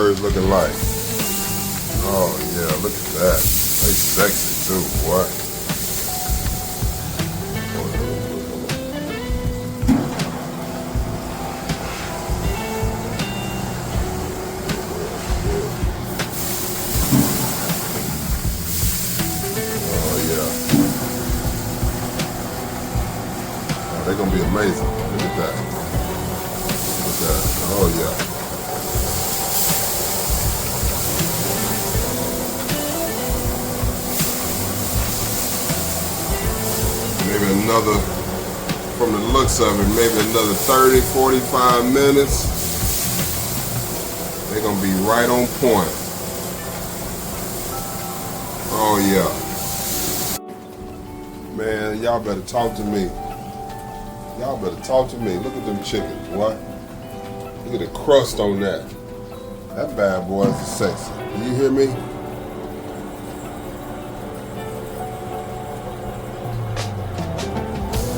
birds looking like? Oh yeah, look at that. They sexy too, boy. They're gonna be amazing. Look at that. Look at that. Oh yeah. Maybe another, from the looks of it, maybe another 30, 45 minutes. They're gonna be right on point. Oh yeah. Man, y'all better talk to me. Y'all better talk to me. Look at them chickens, boy. Look at the crust on that. That bad boy is sexy. Do you hear me?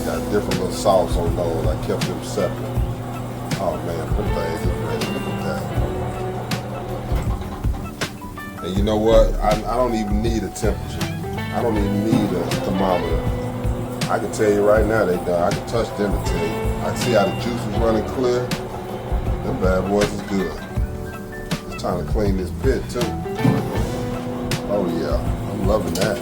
Got different little sauce on those. I kept them separate. Oh man, them things is ready. Look at that. And you know what? I don't even need a temperature. I don't even need a thermometer. I can tell you right now they done. I can touch them and tell you. I can see how the juice is running clear. Them bad boys is good. It's time to clean this pit too. Oh yeah, I'm loving that.